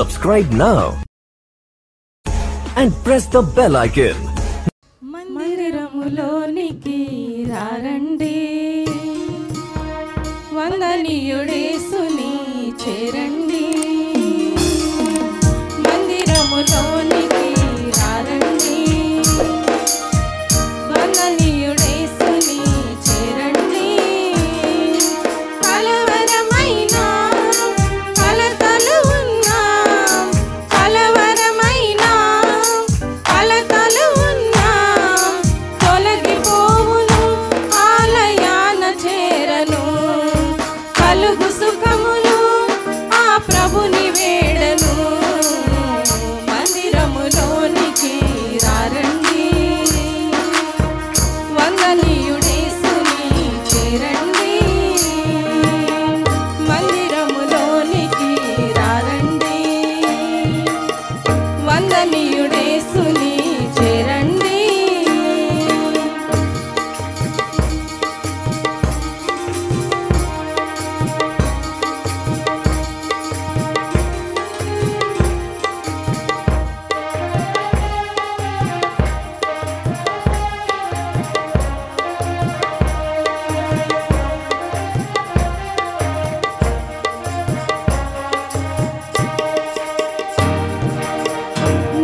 Subscribe now and press the bell icon. మందిరములోనికి రారండి, వందనీయుడేసుని చేరండి. మందిరములోనికి రారండి, వందనీయుడేసుని చేరండి. కలవరమైన కలతలు ఉన్నా, కలవరమైన కలతలు ఉన్నా తొలగిపోవును, ఆలయాన చేరను. కలుగు సుఖమును ఆ ప్రభుని వేడను. మందిరములోనికి రారండి, వందనీయుడేసుని చేరండి. మందిరములోనికి రారండి, వందనీయుడేసుని చేరండి.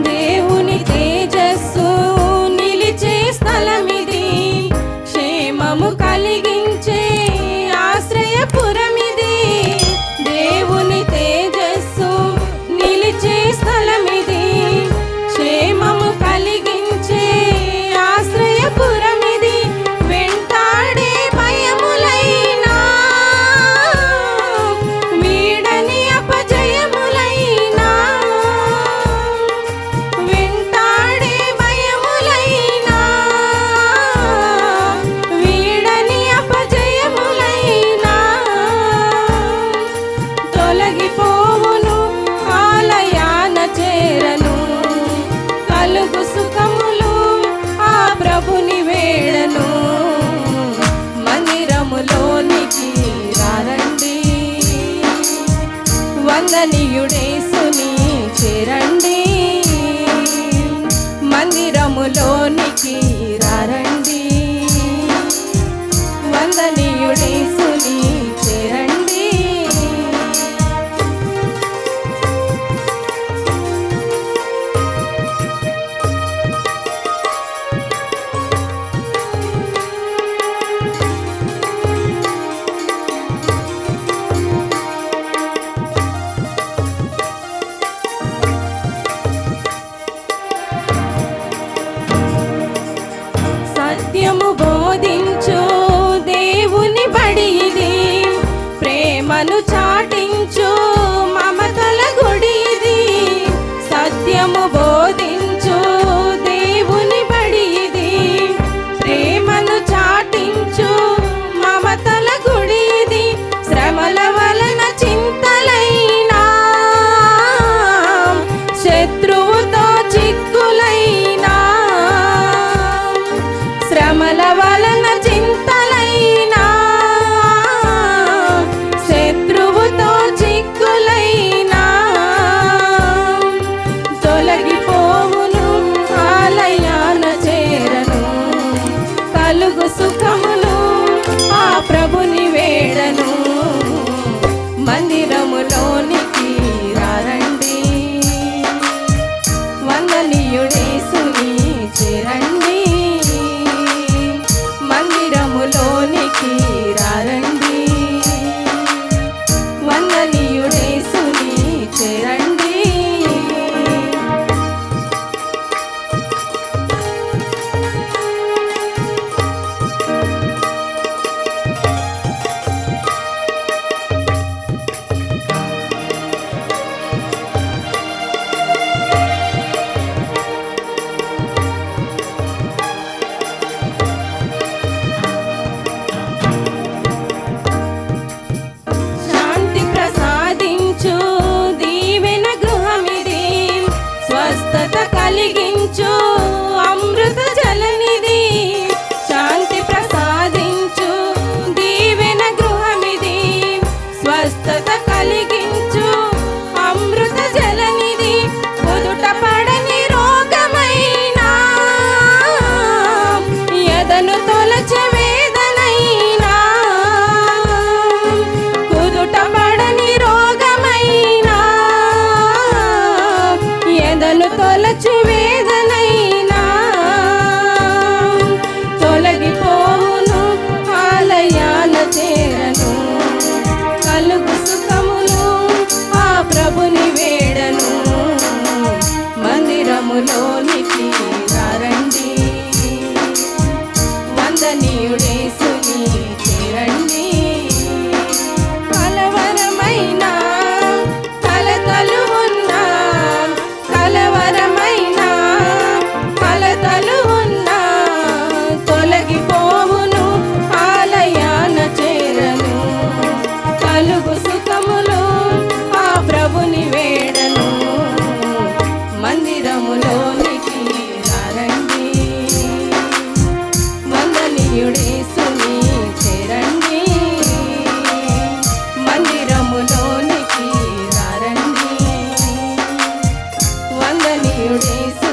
దేవుని తేజస్సు నిలిచే స్థలమిది, క్షేమము కలిగించే ఆశ్రయపురమిది. దేవుని తేజస్సు నిలిచే స్థలమిది, క్షేమము కలిగించే ఆశ్రయపురమిది. వెంటాడే భయములైనా, వీడని అపజయములైనా, వెంటాడే భయములైనా, వీడని అపజయములైనా తొలగిపోవును, ఆలయాన చేరను. కలుగు సుఖములు ఆ ప్రభుని వేడను. మందిరములోనికి రారండి, వందనీయుడేసుని చేరండి. మందిరములోనికి రారండి, వందనీయుడేసుని చేరండి. సత్యము బోధించు దేవుని బడి ఇది, మహనీయుడేసుని